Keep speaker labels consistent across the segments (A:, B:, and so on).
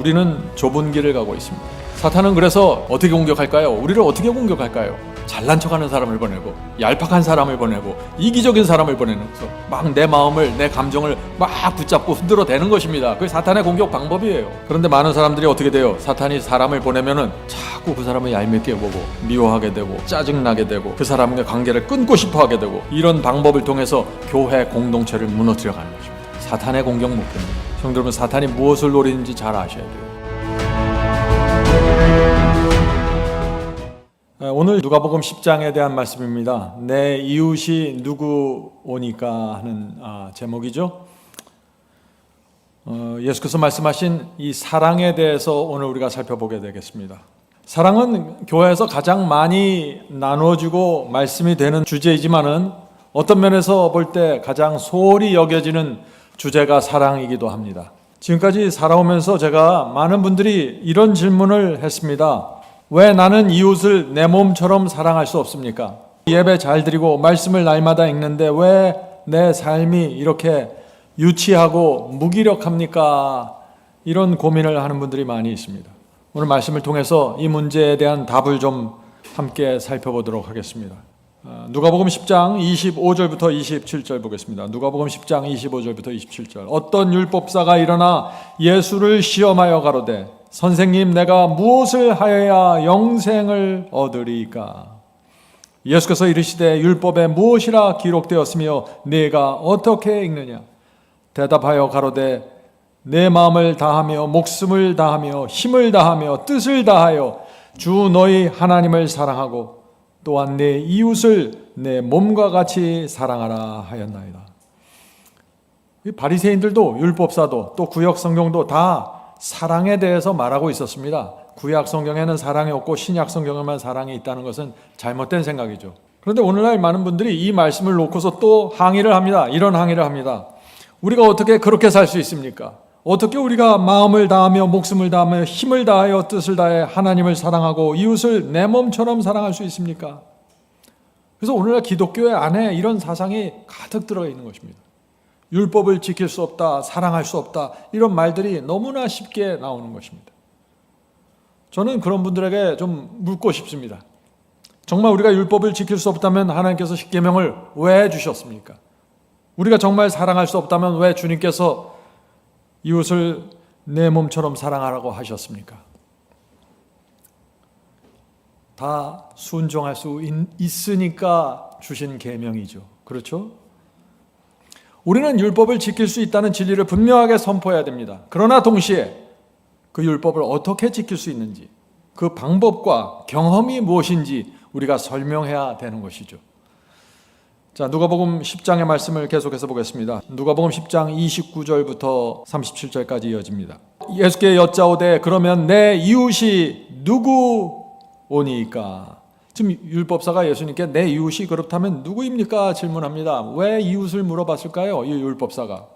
A: 우리는 좁은 길을 가고 있습니다. 사탄은 그래서 어떻게 공격할까요? 우리를 어떻게 공격할까요? 잘난 척하는 사람을 보내고, 얄팍한 사람을 보내고, 이기적인 사람을 보내면서 막 내 마음을, 내 감정을 막 붙잡고 흔들어 대는 것입니다. 그게 사탄의 공격 방법이에요. 그런데 많은 사람들이 어떻게 돼요? 사탄이 사람을 보내면은 자꾸 그 사람을 얄밉게 보고, 미워하게 되고, 짜증나게 되고, 그 사람과 관계를 끊고 싶어 하게 되고, 이런 방법을 통해서 교회 공동체를 무너뜨려 가는 것입니다. 사탄의 공격 목표입니다. 성도 여러분, 사탄이 무엇을 노리는지 잘 아셔야 돼요. 오늘 누가복음 10장에 대한 말씀입니다. 내 이웃이 누구오니까 하는 제목이죠. 예수께서 말씀하신 이 사랑에 대해서 오늘 우리가 살펴보게 되겠습니다. 사랑은 교회에서 가장 많이 나누어지고 말씀이 되는 주제이지만은 어떤 면에서 볼 때 가장 소홀히 여겨지는 주제가 사랑이기도 합니다. 지금까지 살아오면서 제가 많은 분들이 이런 질문을 했습니다. 왜 나는 이웃을 내 몸처럼 사랑할 수 없습니까? 예배 잘 드리고 말씀을 날마다 읽는데 왜 내 삶이 이렇게 유치하고 무기력합니까? 이런 고민을 하는 분들이 많이 있습니다. 오늘 말씀을 통해서 이 문제에 대한 답을 좀 함께 살펴보도록 하겠습니다. 누가복음 10장 25절부터 27절 보겠습니다. 누가복음 10장 25절부터 27절. 어떤 율법사가 일어나 예수를 시험하여 가로되 선생님, 내가 무엇을 하여야 영생을 얻으리까? 예수께서 이르시되 율법에 무엇이라 기록되었으며 네가 어떻게 읽느냐? 대답하여 가로되 내 마음을 다하며 목숨을 다하며 힘을 다하며 뜻을 다하여 주 너희 하나님을 사랑하고 또한 내 이웃을 내 몸과 같이 사랑하라 하였나이다. 바리새인들도 율법사도 또 구약 성경도 다 사랑에 대해서 말하고 있었습니다. 구약 성경에는 사랑이 없고 신약 성경에만 사랑이 있다는 것은 잘못된 생각이죠. 그런데 오늘날 많은 분들이 이 말씀을 놓고서 또 항의를 합니다. 이런 항의를 합니다. 우리가 어떻게 그렇게 살 수 있습니까? 어떻게 우리가 마음을 다하며 목숨을 다하며 힘을 다하여 뜻을 다해 하나님을 사랑하고 이웃을 내 몸처럼 사랑할 수 있습니까? 그래서 오늘날 기독교회 안에 이런 사상이 가득 들어가 있는 것입니다. 율법을 지킬 수 없다, 사랑할 수 없다, 이런 말들이 너무나 쉽게 나오는 것입니다. 저는 그런 분들에게 좀 묻고 싶습니다. 정말 우리가 율법을 지킬 수 없다면 하나님께서 십계명을 왜 주셨습니까? 우리가 정말 사랑할 수 없다면 왜 주님께서 이웃을 내 몸처럼 사랑하라고 하셨습니까? 다 순종할 수 있으니까 주신 계명이죠. 그렇죠? 우리는 율법을 지킬 수 있다는 진리를 분명하게 선포해야 됩니다. 그러나 동시에 그 율법을 어떻게 지킬 수 있는지, 그 방법과 경험이 무엇인지 우리가 설명해야 되는 것이죠. 자, 누가복음 10장의 말씀을 계속해서 보겠습니다. 누가복음 10장 29절부터 37절까지 이어집니다. 예수께 여짜오되 그러면 내 이웃이 누구오니까? 지금 율법사가 예수님께 내 이웃이 그렇다면 누구입니까? 질문합니다. 왜 이웃을 물어봤을까요? 이 율법사가.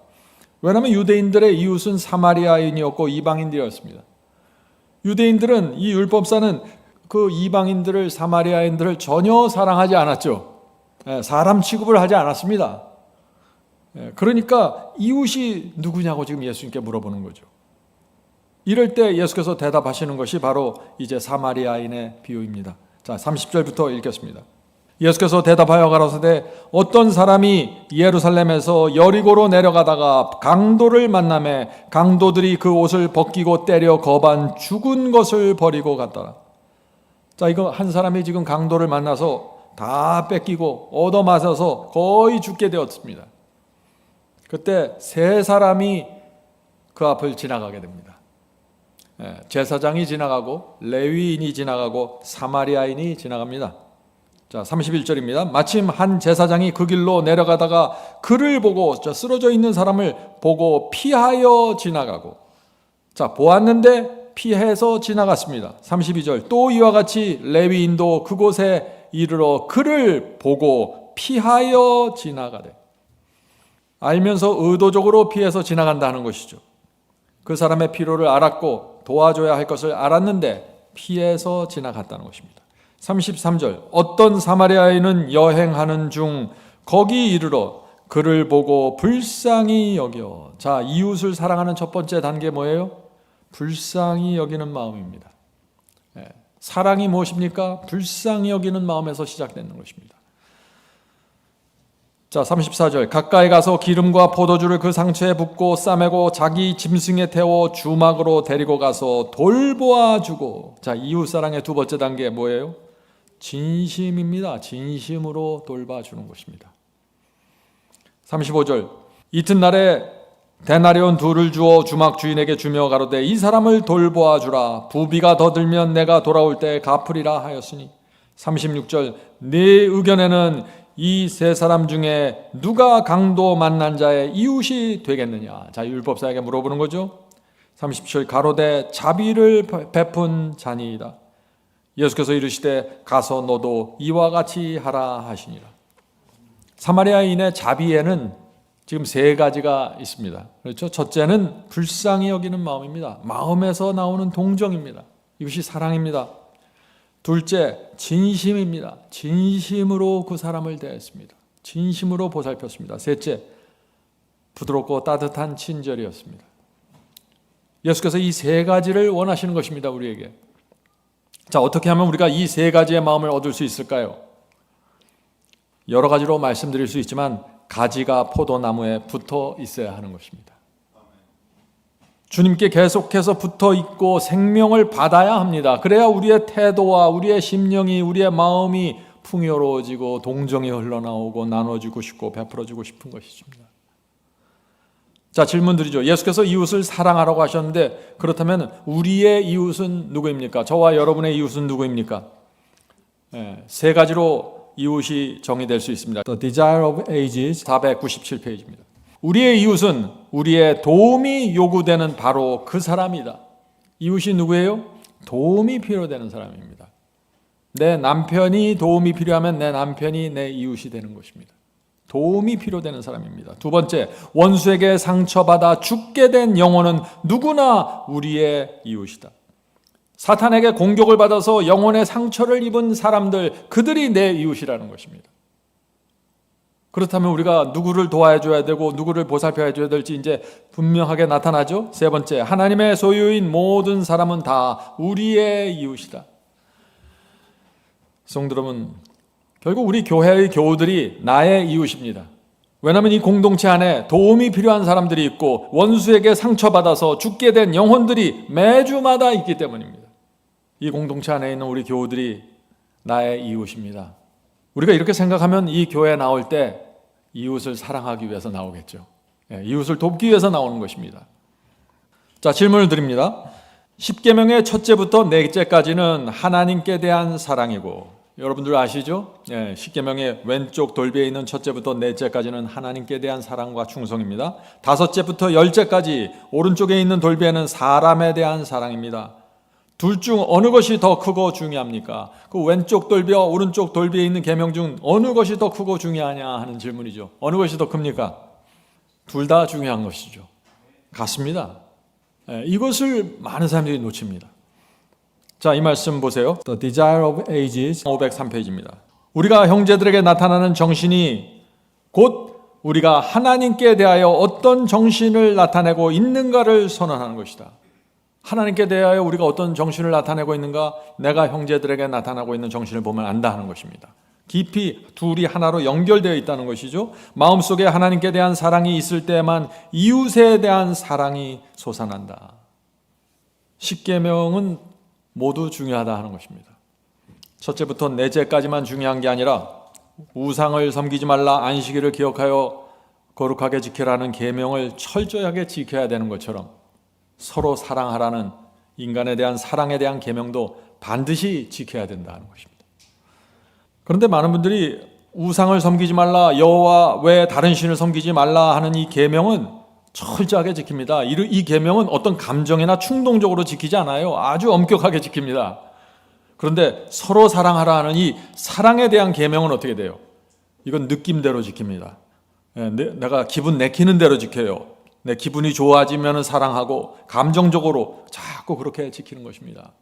A: 왜냐하면 유대인들의 이웃은 사마리아인이었고 이방인들이었습니다. 유대인들은, 이 율법사는 그 이방인들을, 사마리아인들을 전혀 사랑하지 않았죠. 사람 취급을 하지 않았습니다. 그러니까 이웃이 누구냐고 지금 예수님께 물어보는 거죠. 이럴 때 예수께서 대답하시는 것이 바로 이제 사마리아인의 비유입니다. 자, 30절부터 읽겠습니다. 예수께서 대답하여 가로되 어떤 사람이 예루살렘에서 여리고로 내려가다가 강도를 만나매 강도들이 그 옷을 벗기고 때려 거반 죽은 것을 버리고 갔더라. 자, 이거 한 사람이 지금 강도를 만나서 다 뺏기고 얻어맞아서 거의 죽게 되었습니다. 그때 세 사람이 그 앞을 지나가게 됩니다. 제사장이 지나가고 레위인이 지나가고 사마리아인이 지나갑니다. 자, 31절입니다. 마침 한 제사장이 그 길로 내려가다가 그를 보고, 쓰러져 있는 사람을 보고 피하여 지나가고, 자, 보았는데 피해서 지나갔습니다. 32절. 또 이와 같이 레위인도 그곳에 이르러 그를 보고 피하여 지나가되, 알면서 의도적으로 피해서 지나간다는 것이죠. 그 사람의 필요를 알았고 도와줘야 할 것을 알았는데 피해서 지나갔다는 것입니다. 33절. 어떤 사마리아인은 여행하는 중 거기 이르러 그를 보고 불쌍히 여겨. 자, 이웃을 사랑하는 첫 번째 단계 뭐예요? 불쌍히 여기는 마음입니다. 사랑이 무엇입니까? 불쌍히 여기는 마음에서 시작되는 것입니다. 자, 34절. 가까이 가서 기름과 포도주를 그 상처에 붓고 싸매고 자기 짐승에 태워 주막으로 데리고 가서 돌보아 주고. 자, 이웃사랑의 두 번째 단계 뭐예요? 진심입니다. 진심으로 돌봐주는 것입니다. 35절. 이튿날에 데나리온 둘을 주어 주막 주인에게 주며 가로되 이 사람을 돌보아 주라. 부비가 더 들면 내가 돌아올 때 갚으리라 하였으니. 36절. 네 의견에는 이 세 사람 중에 누가 강도 만난 자의 이웃이 되겠느냐. 자, 율법사에게 물어보는 거죠. 37절. 가로되 자비를 베푼 자니이다. 예수께서 이르시되 가서 너도 이와 같이 하라 하시니라. 사마리아인의 자비에는 지금 세 가지가 있습니다. 그렇죠? 첫째는 불쌍히 여기는 마음입니다. 마음에서 나오는 동정입니다. 이것이 사랑입니다. 둘째, 진심입니다. 진심으로 그 사람을 대했습니다. 진심으로 보살폈습니다. 셋째, 부드럽고 따뜻한 친절이었습니다. 예수께서 이 세 가지를 원하시는 것입니다. 우리에게. 자, 어떻게 하면 우리가 이 세 가지의 마음을 얻을 수 있을까요? 여러 가지로 말씀드릴 수 있지만 가지가 포도나무에 붙어 있어야 하는 것입니다. 주님께 계속해서 붙어 있고 생명을 받아야 합니다. 그래야 우리의 태도와 우리의 심령이, 우리의 마음이 풍요로워지고 동정이 흘러나오고 나눠주고 싶고 베풀어주고 싶은 것입니다. 자, 질문 드리죠. 예수께서 이웃을 사랑하라고 하셨는데 그렇다면 우리의 이웃은 누구입니까? 저와 여러분의 이웃은 누구입니까? 세 가지로 이웃이 정의될 수 있습니다. The Desire of Ages 497페이지입니다. 우리의 이웃은 우리의 도움이 요구되는 바로 그 사람이다. 이웃이 누구예요? 도움이 필요되는 사람입니다. 내 남편이 도움이 필요하면 내 남편이 내 이웃이 되는 것입니다. 도움이 필요되는 사람입니다. 두 번째, 원수에게 상처받아 죽게 된 영혼은 누구나 우리의 이웃이다. 사탄에게 공격을 받아서 영혼의 상처를 입은 사람들, 그들이 내 이웃이라는 것입니다. 그렇다면 우리가 누구를 도와줘야 되고 누구를 보살펴야 될지 이제 분명하게 나타나죠. 세 번째, 하나님의 소유인 모든 사람은 다 우리의 이웃이다. 성도 여러분, 결국 우리 교회의 교우들이 나의 이웃입니다. 왜냐하면 이 공동체 안에 도움이 필요한 사람들이 있고 원수에게 상처받아서 죽게 된 영혼들이 매주마다 있기 때문입니다. 이 공동체 안에 있는 우리 교우들이 나의 이웃입니다. 우리가 이렇게 생각하면 이 교회에 나올 때 이웃을 사랑하기 위해서 나오겠죠. 이웃을 돕기 위해서 나오는 것입니다. 자, 질문을 드립니다. 10계명의 첫째부터 넷째까지는 하나님께 대한 사랑이고, 여러분들 아시죠? 10계명의 왼쪽 돌비에 있는 첫째부터 넷째까지는 하나님께 대한 사랑과 충성입니다. 다섯째부터 열째까지 오른쪽에 있는 돌비에는 사람에 대한 사랑입니다. 둘 중 어느 것이 더 크고 중요합니까? 그 왼쪽 돌비와 오른쪽 돌비에 있는 계명 중 어느 것이 더 크고 중요하냐 하는 질문이죠. 어느 것이 더 큽니까? 둘 다 중요한 것이죠. 같습니다. 이것을 많은 사람들이 놓칩니다. 자, 이 말씀 보세요. The Desire of Ages 503페이지입니다. 우리가 형제들에게 나타나는 정신이 곧 우리가 하나님께 대하여 어떤 정신을 나타내고 있는가를 선언하는 것이다. 하나님께 대하여 우리가 어떤 정신을 나타내고 있는가, 내가 형제들에게 나타나고 있는 정신을 보면 안다 하는 것입니다. 깊이 둘이 하나로 연결되어 있다는 것이죠. 마음속에 하나님께 대한 사랑이 있을 때만 이웃에 대한 사랑이 솟아난다. 10계명은 모두 중요하다 하는 것입니다. 첫째부터 넷째까지만 중요한 게 아니라 우상을 섬기지 말라, 안식일을 기억하여 거룩하게 지키라는 계명을 철저하게 지켜야 되는 것처럼 서로 사랑하라는 인간에 대한 사랑에 대한 계명도 반드시 지켜야 된다는 것입니다. 그런데 많은 분들이 우상을 섬기지 말라, 여호와 외 다른 신을 섬기지 말라 하는 이 계명은 철저하게 지킵니다. 이 계명은 어떤 감정이나 충동적으로 지키지 않아요. 아주 엄격하게 지킵니다. 그런데 서로 사랑하라 하는 이 사랑에 대한 계명은 어떻게 돼요? 이건 느낌대로 지킵니다. 내가 기분 내키는 대로 지켜요. 내 기분이 좋아지면 사랑하고 감정적으로 자꾸 그렇게 지키는 것입니다.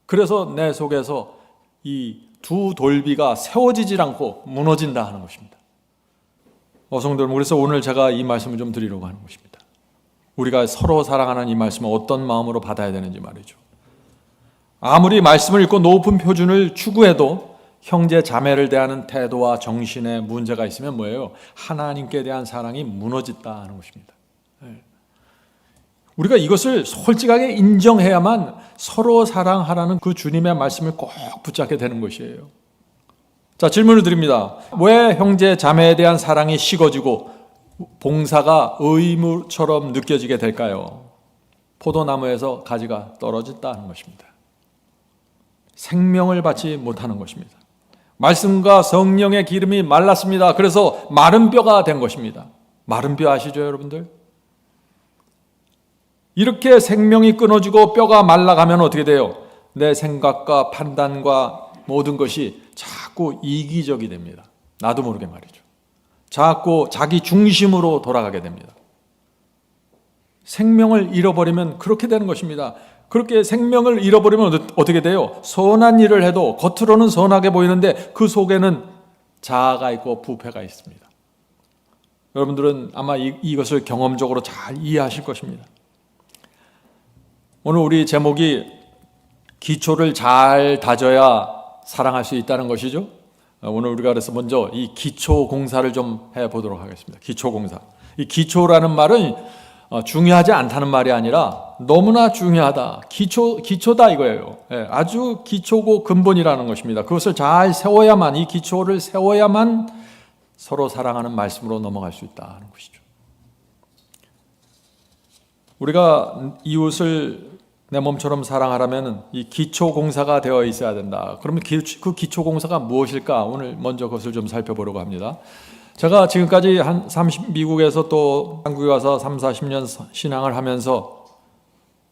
A: 그래서 내 속에서 이 두 돌비가 세워지질 않고 무너진다 하는 것입니다. 성도 여러분, 그래서 오늘 제가 이 말씀을 좀 드리려고 하는 것입니다. 우리가 서로 사랑하는 이 말씀을 어떤 마음으로 받아야 되는지 말이죠. 아무리 말씀을 읽고 높은 표준을 추구해도 형제 자매를 대하는 태도와 정신에 문제가 있으면 뭐예요? 하나님께 대한 사랑이 무너졌다 하는 것입니다. 우리가 이것을 솔직하게 인정해야만 서로 사랑하라는 그 주님의 말씀을 꼭 붙잡게 되는 것이에요. 자, 질문을 드립니다. 왜 형제 자매에 대한 사랑이 식어지고 봉사가 의무처럼 느껴지게 될까요? 포도나무에서 가지가 떨어졌다는 것입니다. 생명을 받지 못하는 것입니다. 말씀과 성령의 기름이 말랐습니다. 그래서 마른 뼈가 된 것입니다. 마른 뼈 아시죠, 여러분들? 이렇게 생명이 끊어지고 뼈가 말라가면 어떻게 돼요? 내 생각과 판단과 모든 것이 자꾸 이기적이 됩니다. 나도 모르게 말이죠. 자꾸 자기 중심으로 돌아가게 됩니다. 생명을 잃어버리면 그렇게 되는 것입니다. 그렇게 생명을 잃어버리면 어떻게 돼요? 선한 일을 해도 겉으로는 선하게 보이는데 그 속에는 자아가 있고 부패가 있습니다. 여러분들은 아마 이것을 경험적으로 잘 이해하실 것입니다. 오늘 우리 제목이 기초를 잘 다져야 사랑할 수 있다는 것이죠. 오늘 우리가 그래서 먼저 이 기초 공사를 좀 해보도록 하겠습니다. 기초 공사. 이 기초라는 말은 중요하지 않다는 말이 아니라 너무나 중요하다. 기초다 이거예요. 아주 기초고 근본이라는 것입니다. 그것을 잘 세워야만, 이 기초를 세워야만 서로 사랑하는 말씀으로 넘어갈 수 있다는 것이죠. 우리가 이웃을 내 몸처럼 사랑하려면 이 기초 공사가 되어 있어야 된다. 그러면 그 기초 공사가 무엇일까? 오늘 먼저 그것을 좀 살펴보려고 합니다. 제가 지금까지 미국에서 또 한국에 와서 30-40년 신앙을 하면서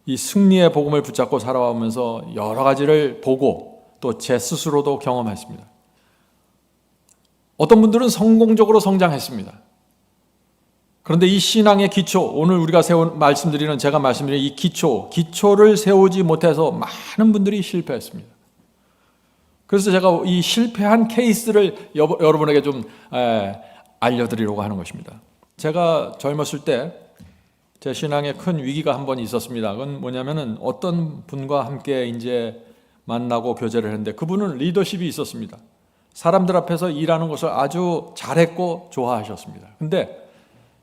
A: 이 승리의 복음을 붙잡고 살아오면서 여러 가지를 보고 또 제 스스로도 경험했습니다. 어떤 분들은 성공적으로 성장했습니다. 그런데 이 신앙의 기초, 오늘 우리가 제가 말씀드리는 이 기초를 세우지 못해서 많은 분들이 실패했습니다. 그래서 제가 이 실패한 케이스를 여러분에게 좀 알려드리려고 하는 것입니다. 제가 젊었을 때 제 신앙에 큰 위기가 한 번 있었습니다. 그건 뭐냐면은 어떤 분과 함께 이제 만나고 교제를 했는데 그분은 리더십이 있었습니다. 사람들 앞에서 일하는 것을 아주 잘했고 좋아하셨습니다. 근데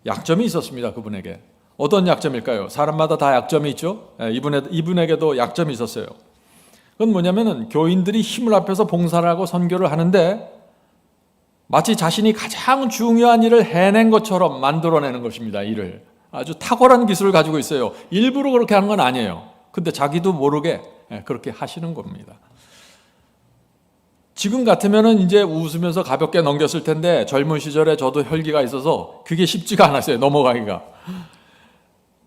A: 약점이 있었습니다. 그분에게. 어떤 약점일까요? 사람마다 다 약점이 있죠. 이분에게도 약점이 있었어요. 그건 뭐냐면은 교인들이 힘을 합해서 봉사를 하고 선교를 하는데 마치 자신이 가장 중요한 일을 해낸 것처럼 만들어내는 것입니다. 일을. 아주 탁월한 기술을 가지고 있어요. 일부러 그렇게 하는 건 아니에요. 근데 자기도 모르게 그렇게 하시는 겁니다. 지금 같으면은 이제 웃으면서 가볍게 넘겼을 텐데 젊은 시절에 저도 혈기가 있어서 그게 쉽지가 않았어요. 넘어가기가.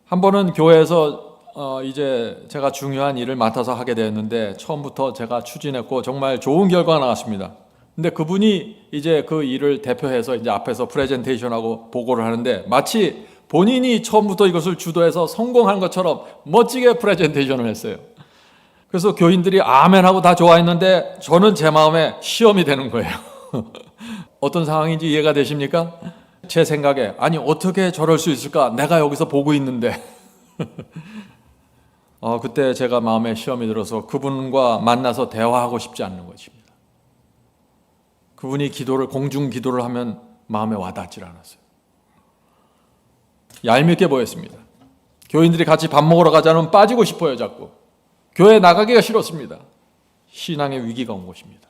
A: 한 번은 교회에서 이제 제가 중요한 일을 맡아서 하게 되었는데 처음부터 제가 추진했고 정말 좋은 결과가 나왔습니다. 근데 그분이 이제 그 일을 대표해서 이제 앞에서 프레젠테이션하고 보고를 하는데 마치 본인이 처음부터 이것을 주도해서 성공한 것처럼 멋지게 프레젠테이션을 했어요. 그래서 교인들이 아멘하고 다 좋아했는데 저는 제 마음에 시험이 되는 거예요. 어떤 상황인지 이해가 되십니까? 제 생각에 아니 어떻게 저럴 수 있을까? 내가 여기서 보고 있는데 그때 제가 마음에 시험이 들어서 그분과 만나서 대화하고 싶지 않는 것입니다. 그분이 공중 기도를 하면 마음에 와닿질 않았어요. 얄밉게 보였습니다. 교인들이 같이 밥 먹으러 가자면 빠지고 싶어요. 자꾸. 교회 나가기가 싫었습니다. 신앙의 위기가 온 것입니다.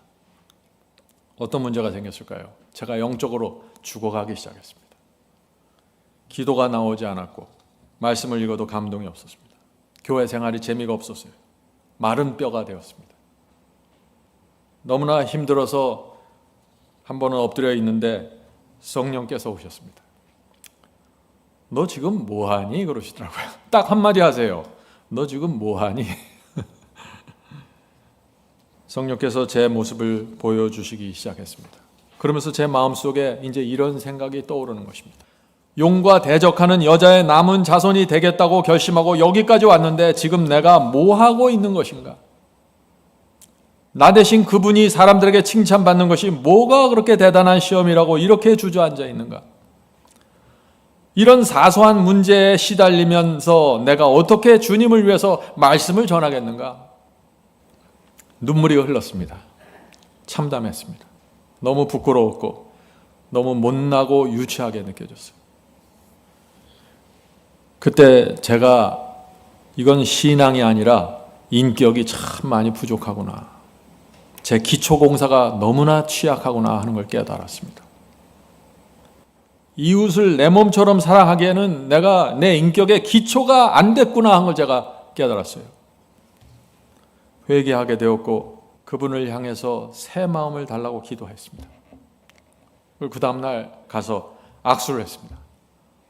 A: 어떤 문제가 생겼을까요? 제가 영적으로 죽어가기 시작했습니다. 기도가 나오지 않았고 말씀을 읽어도 감동이 없었습니다. 교회 생활이 재미가 없었어요. 마른 뼈가 되었습니다. 너무나 힘들어서 한 번은 엎드려 있는데 성령께서 오셨습니다. 너 지금 뭐하니? 그러시더라고요. 딱 한마디 하세요. 너 지금 뭐하니? 성령께서 제 모습을 보여주시기 시작했습니다. 그러면서 제 마음속에 이제 이런 생각이 떠오르는 것입니다. 용과 대적하는 여자의 남은 자손이 되겠다고 결심하고 여기까지 왔는데 지금 내가 뭐 하고 있는 것인가? 나 대신 그분이 사람들에게 칭찬받는 것이 뭐가 그렇게 대단한 시험이라고 이렇게 주저앉아 있는가? 이런 사소한 문제에 시달리면서 내가 어떻게 주님을 위해서 말씀을 전하겠는가? 눈물이 흘렀습니다. 참담했습니다. 너무 부끄러웠고 너무 못나고 유치하게 느껴졌어요. 그때 제가 이건 신앙이 아니라 인격이 참 많이 부족하구나, 제 기초공사가 너무나 취약하구나 하는 걸 깨달았습니다. 이웃을 내 몸처럼 사랑하기에는 내가 내 인격의 기초가 안 됐구나 하는 걸 제가 깨달았어요. 회개하게 되었고 그분을 향해서 새 마음을 달라고 기도했습니다. 그 다음날 가서 악수를 했습니다.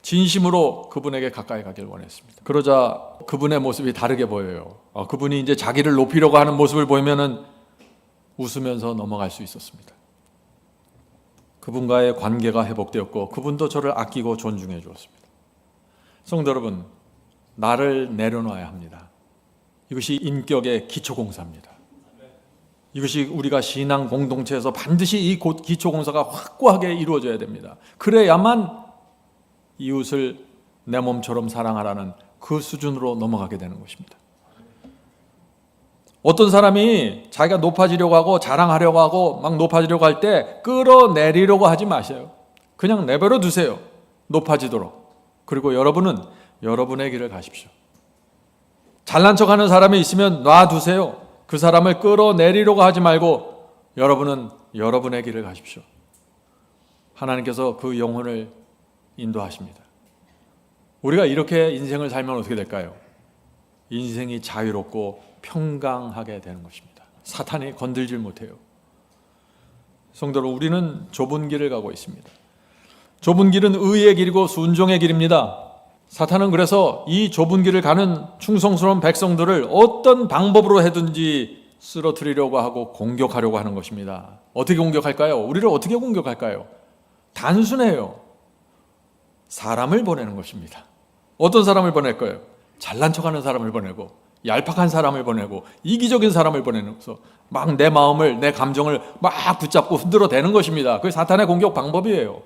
A: 진심으로 그분에게 가까이 가길 원했습니다. 그러자 그분의 모습이 다르게 보여요. 그분이 이제 자기를 높이려고 하는 모습을 보이면은 웃으면서 넘어갈 수 있었습니다. 그분과의 관계가 회복되었고 그분도 저를 아끼고 존중해 주었습니다. 성도 여러분, 나를 내려놔야 합니다. 이것이 인격의 기초공사입니다. 이것이 우리가 신앙 공동체에서 반드시 이 기초공사가 확고하게 이루어져야 됩니다. 그래야만 이웃을 내 몸처럼 사랑하라는 그 수준으로 넘어가게 되는 것입니다. 어떤 사람이 자기가 높아지려고 하고 자랑하려고 하고 막 높아지려고 할 때 끌어내리려고 하지 마세요. 그냥 내버려 두세요. 높아지도록. 그리고 여러분은 여러분의 길을 가십시오. 잘난 척하는 사람이 있으면 놔두세요. 그 사람을 끌어내리려고 하지 말고 여러분은 여러분의 길을 가십시오. 하나님께서 그 영혼을 인도하십니다. 우리가 이렇게 인생을 살면 어떻게 될까요? 인생이 자유롭고 평강하게 되는 것입니다. 사탄이 건들질 못해요. 성도 여러분, 우리는 좁은 길을 가고 있습니다. 좁은 길은 의의 길이고 순종의 길입니다. 사탄은 그래서 이 좁은 길을 가는 충성스러운 백성들을 어떤 방법으로 해든지 쓰러뜨리려고 하고 공격하려고 하는 것입니다. 어떻게 공격할까요? 우리를 어떻게 공격할까요? 단순해요. 사람을 보내는 것입니다. 어떤 사람을 보낼 거예요? 잘난 척하는 사람을 보내고 얄팍한 사람을 보내고 이기적인 사람을 보내면서 막 내 마음을, 내 감정을 막 붙잡고 흔들어대는 것입니다. 그게 사탄의 공격 방법이에요.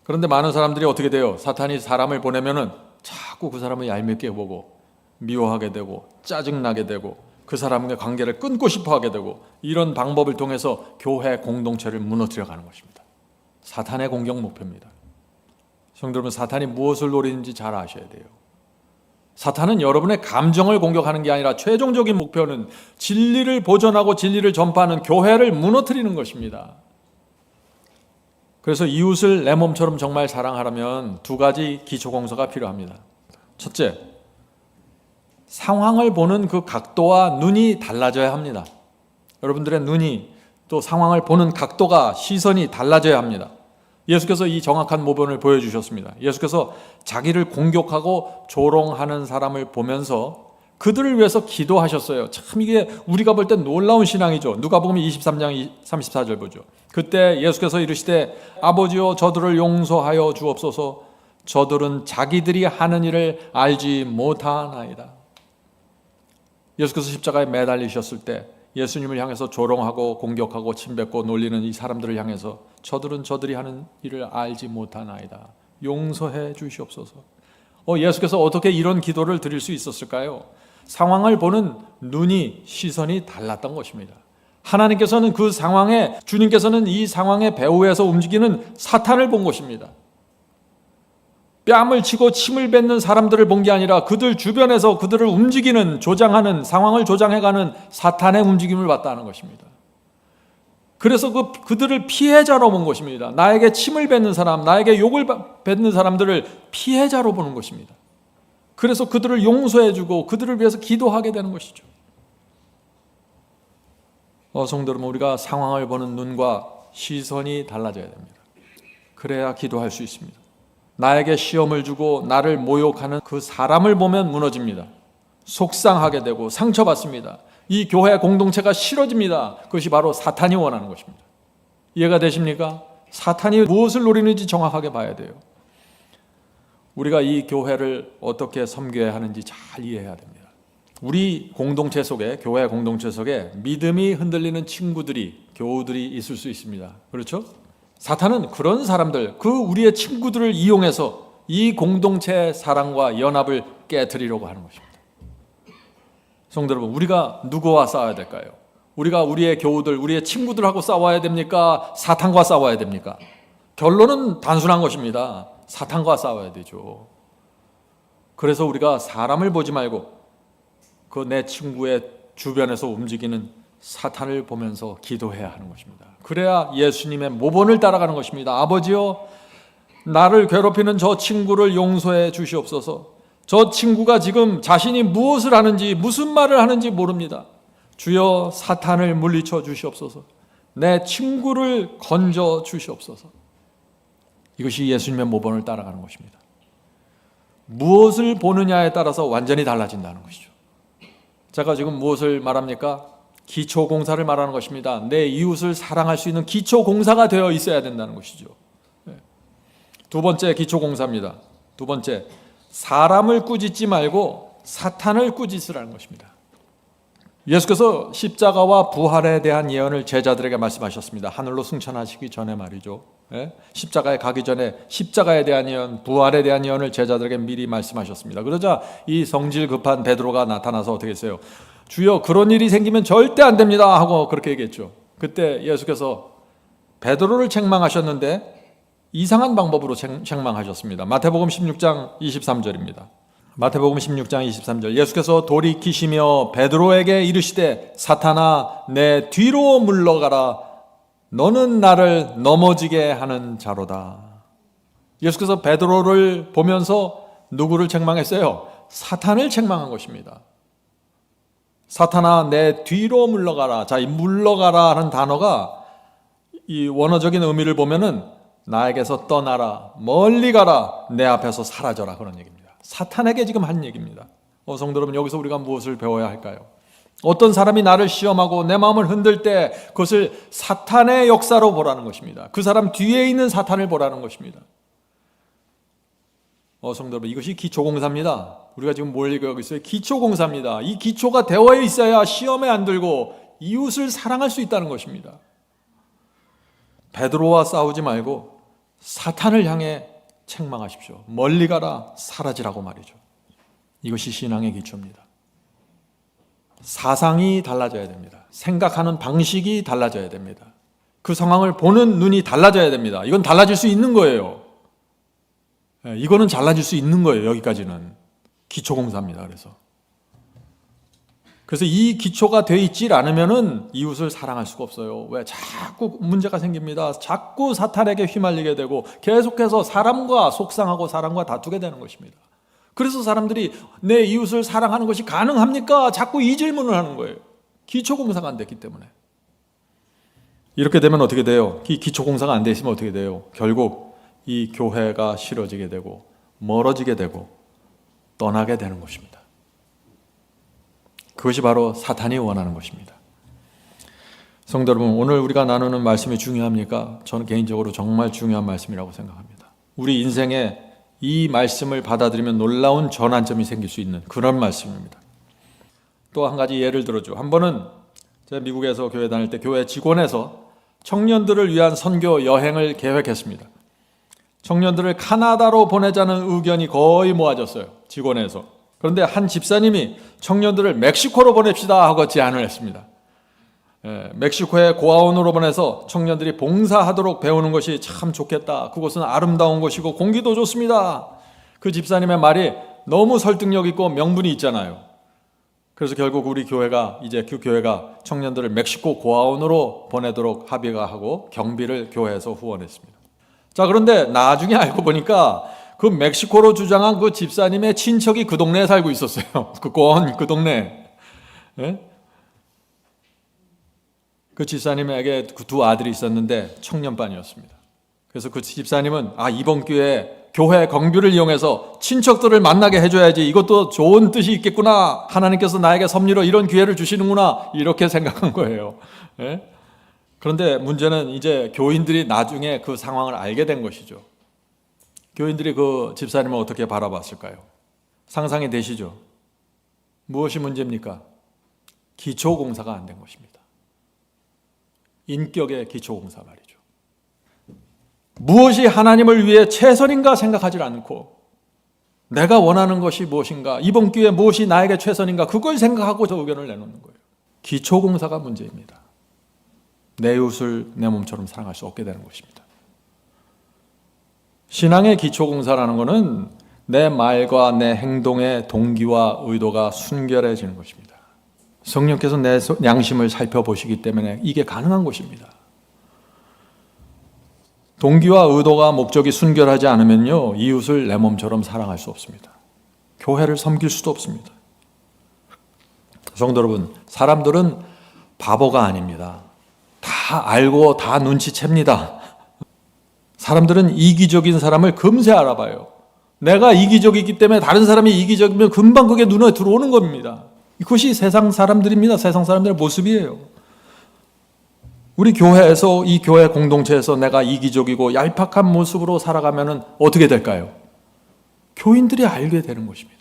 A: 그런데 많은 사람들이 어떻게 돼요? 사탄이 사람을 보내면은 자꾸 그 사람을 얄밉게 보고 미워하게 되고 짜증나게 되고 그 사람과 관계를 끊고 싶어 하게 되고 이런 방법을 통해서 교회 공동체를 무너뜨려 가는 것입니다. 사탄의 공격 목표입니다. 성도 여러분, 사탄이 무엇을 노리는지 잘 아셔야 돼요. 사탄은 여러분의 감정을 공격하는 게 아니라 최종적인 목표는 진리를 보존하고 진리를 전파하는 교회를 무너뜨리는 것입니다. 그래서 이웃을 내 몸처럼 정말 사랑하려면 두 가지 기초공사가 필요합니다. 첫째, 상황을 보는 그 각도와 눈이 달라져야 합니다. 여러분들의 눈이 또 상황을 보는 각도가, 시선이 달라져야 합니다. 예수께서 이 정확한 모범을 보여주셨습니다. 예수께서 자기를 공격하고 조롱하는 사람을 보면서 그들을 위해서 기도하셨어요. 참 이게 우리가 볼 때 놀라운 신앙이죠. 누가복음 23장 34절 보죠. 그때 예수께서 이르시되 아버지여 저들을 용서하여 주옵소서 저들은 자기들이 하는 일을 알지 못하나이다. 예수께서 십자가에 매달리셨을 때 예수님을 향해서 조롱하고 공격하고 침뱉고 놀리는 이 사람들을 향해서 저들은 저들이 하는 일을 알지 못하나이다. 용서해 주시옵소서. 예수께서 어떻게 이런 기도를 드릴 수 있었을까요? 상황을 보는 눈이, 시선이 달랐던 것입니다. 하나님께서는 그 상황에, 주님께서는 이 상황의 배후에서 움직이는 사탄을 본 것입니다. 뺨을 치고 침을 뱉는 사람들을 본 게 아니라 그들 주변에서 그들을 움직이는, 조장하는, 상황을 조장해가는 사탄의 움직임을 봤다는 것입니다. 그래서 그들을 피해자로 본 것입니다. 나에게 침을 뱉는 사람, 나에게 욕을 뱉는 사람들을 피해자로 보는 것입니다. 그래서 그들을 용서해주고 그들을 위해서 기도하게 되는 것이죠. 성도 여러분, 우리가 상황을 보는 눈과 시선이 달라져야 됩니다. 그래야 기도할 수 있습니다. 나에게 시험을 주고 나를 모욕하는 그 사람을 보면 무너집니다. 속상하게 되고 상처받습니다. 이 교회 공동체가 싫어집니다. 그것이 바로 사탄이 원하는 것입니다. 이해가 되십니까? 사탄이 무엇을 노리는지 정확하게 봐야 돼요. 우리가 이 교회를 어떻게 섬겨야 하는지 잘 이해해야 됩니다. 우리 공동체 속에, 교회 공동체 속에 믿음이 흔들리는 친구들이, 교우들이 있을 수 있습니다. 그렇죠? 사탄은 그런 사람들, 그 우리의 친구들을 이용해서 이 공동체의 사랑과 연합을 깨뜨리려고 하는 것입니다. 성도 여러분, 우리가 누구와 싸워야 될까요? 우리가 우리의 교우들, 우리의 친구들하고 싸워야 됩니까? 사탄과 싸워야 됩니까? 결론은 단순한 것입니다. 사탄과 싸워야 되죠. 그래서 우리가 사람을 보지 말고 그 내 친구의 주변에서 움직이는 사탄을 보면서 기도해야 하는 것입니다. 그래야 예수님의 모본을 따라가는 것입니다. 아버지요, 나를 괴롭히는 저 친구를 용서해 주시옵소서. 저 친구가 지금 자신이 무엇을 하는지, 무슨 말을 하는지 모릅니다. 주여, 사탄을 물리쳐 주시옵소서. 내 친구를 건져 주시옵소서. 이것이 예수님의 모본을 따라가는 것입니다. 무엇을 보느냐에 따라서 완전히 달라진다는 것이죠. 제가 지금 무엇을 말합니까? 기초공사를 말하는 것입니다. 내 이웃을 사랑할 수 있는 기초공사가 되어 있어야 된다는 것이죠. 두 번째 기초공사입니다. 두 번째, 사람을 꾸짖지 말고 사탄을 꾸짖으라는 것입니다. 예수께서 십자가와 부활에 대한 예언을 제자들에게 말씀하셨습니다. 하늘로 승천하시기 전에 말이죠. 십자가에 가기 전에 십자가에 대한 예언, 부활에 대한 예언을 제자들에게 미리 말씀하셨습니다. 그러자 이 성질 급한 베드로가 나타나서 어떻게 했어요? 주여, 그런 일이 생기면 절대 안 됩니다 하고 그렇게 얘기했죠. 그때 예수께서 베드로를 책망하셨는데 이상한 방법으로 책망하셨습니다. 마태복음 16장 23절입니다. 마태복음 16장 23절, 예수께서 돌이키시며 베드로에게 이르시되 사탄아, 내 뒤로 물러가라. 너는 나를 넘어지게 하는 자로다. 예수께서 베드로를 보면서 누구를 책망했어요? 사탄을 책망한 것입니다. 사탄아, 내 뒤로 물러가라. 자, 이 물러가라 하는 단어가 이 원어적인 의미를 보면은 나에게서 떠나라, 멀리 가라, 내 앞에서 사라져라, 그런 얘기입니다. 사탄에게 지금 한 얘기입니다. 성도 여러분, 여기서 우리가 무엇을 배워야 할까요? 어떤 사람이 나를 시험하고 내 마음을 흔들 때 그것을 사탄의 역사로 보라는 것입니다. 그 사람 뒤에 있는 사탄을 보라는 것입니다. 성도 여러분, 이것이 기초공사입니다. 우리가 지금 뭘 얘기하고 있어요? 기초공사입니다. 이 기초가 되어 있어야 시험에 안 들고 이웃을 사랑할 수 있다는 것입니다. 베드로와 싸우지 말고 사탄을 향해 책망하십시오. 멀리 가라, 사라지라고 말이죠. 이것이 신앙의 기초입니다. 사상이 달라져야 됩니다. 생각하는 방식이 달라져야 됩니다. 그 상황을 보는 눈이 달라져야 됩니다. 이건 달라질 수 있는 거예요. 이거는 달라질 수 있는 거예요. 여기까지는 기초공사입니다. 그래서 이 기초가 돼 있지 않으면은 이웃을 사랑할 수가 없어요. 왜? 자꾸 문제가 생깁니다. 자꾸 사탄에게 휘말리게 되고 계속해서 사람과 속상하고 사람과 다투게 되는 것입니다. 그래서 사람들이 내 이웃을 사랑하는 것이 가능합니까? 자꾸 이 질문을 하는 거예요. 기초공사가 안 됐기 때문에. 이렇게 되면 어떻게 돼요? 이 기초공사가 안 돼 있으면 어떻게 돼요? 결국 이 교회가 싫어지게 되고 멀어지게 되고 떠나게 되는 것입니다. 그것이 바로 사탄이 원하는 것입니다. 성도 여러분, 오늘 우리가 나누는 말씀이 중요합니까? 저는 개인적으로 정말 중요한 말씀이라고 생각합니다. 우리 인생에 이 말씀을 받아들이면 놀라운 전환점이 생길 수 있는 그런 말씀입니다. 또 한 가지 예를 들어줘. 한 번은 제가 미국에서 교회 다닐 때 교회 직원에서 청년들을 위한 선교 여행을 계획했습니다. 청년들을 카나다로 보내자는 의견이 거의 모아졌어요. 직원에서. 그런데 한 집사님이 청년들을 멕시코로 보냅시다 하고 제안을 했습니다. 멕시코의 고아원으로 보내서 청년들이 봉사하도록 배우는 것이 참 좋겠다. 그곳은 아름다운 곳이고 공기도 좋습니다. 그 집사님의 말이 너무 설득력 있고 명분이 있잖아요. 그래서 결국 우리 교회가 이제 그 교회가 청년들을 멕시코 고아원으로 보내도록 합의가 하고 경비를 교회에서 후원했습니다. 자, 그런데 나중에 알고 보니까 그 멕시코로 주장한 그 집사님의 친척이 그 동네에 살고 있었어요. 그 동네에. 예? 그 집사님에게 그 두 아들이 있었는데 청년반이었습니다. 그래서 그 집사님은 이번 기회에 교회 경비를 이용해서 친척들을 만나게 해줘야지, 이것도 좋은 뜻이 있겠구나, 하나님께서 나에게 섭리로 이런 기회를 주시는구나, 이렇게 생각한 거예요. 예? 그런데 문제는 이제 교인들이 나중에 그 상황을 알게 된 것이죠. 교인들이 그 집사님을 어떻게 바라봤을까요? 상상이 되시죠? 무엇이 문제입니까? 기초공사가 안 된 것입니다. 인격의 기초공사 말이죠. 무엇이 하나님을 위해 최선인가 생각하지 않고 내가 원하는 것이 무엇인가, 이번 기회에 무엇이 나에게 최선인가, 그걸 생각하고 저 의견을 내놓는 거예요. 기초공사가 문제입니다. 내 이웃을 내 몸처럼 사랑할 수 없게 되는 것입니다. 신앙의 기초공사라는 것은 내 말과 내 행동의 동기와 의도가 순결해지는 것입니다. 성령께서 내 양심을 살펴보시기 때문에 이게 가능한 것입니다. 동기와 의도가 목적이 순결하지 않으면요, 이웃을 내 몸처럼 사랑할 수 없습니다. 교회를 섬길 수도 없습니다. 성도 여러분, 사람들은 바보가 아닙니다. 다 알고 다 눈치챕니다. 사람들은 이기적인 사람을 금세 알아봐요. 내가 이기적이기 때문에 다른 사람이 이기적이면 금방 그게 눈에 들어오는 겁니다. 그것이 세상 사람들입니다. 세상 사람들의 모습이에요. 우리 교회에서, 이 교회 공동체에서 내가 이기적이고 얄팍한 모습으로 살아가면 어떻게 될까요? 교인들이 알게 되는 것입니다.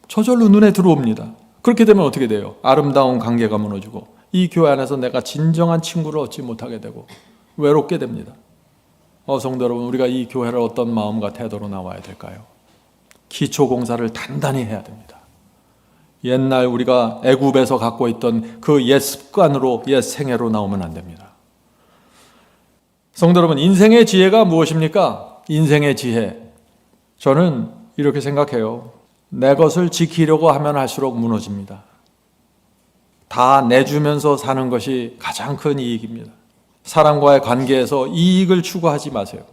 A: 저절로 눈에 들어옵니다. 그렇게 되면 어떻게 돼요? 아름다운 관계가 무너지고 이 교회 안에서 내가 진정한 친구를 얻지 못하게 되고 외롭게 됩니다. 성도 여러분, 우리가 이 교회를 어떤 마음과 태도로 나와야 될까요? 기초공사를 단단히 해야 됩니다. 옛날 우리가 애굽에서 갖고 있던 그 옛 습관으로, 옛 생애로 나오면 안 됩니다. 성도 여러분, 인생의 지혜가 무엇입니까? 인생의 지혜, 저는 이렇게 생각해요. 내 것을 지키려고 하면 할수록 무너집니다. 다 내주면서 사는 것이 가장 큰 이익입니다. 사람과의 관계에서 이익을 추구하지 마세요.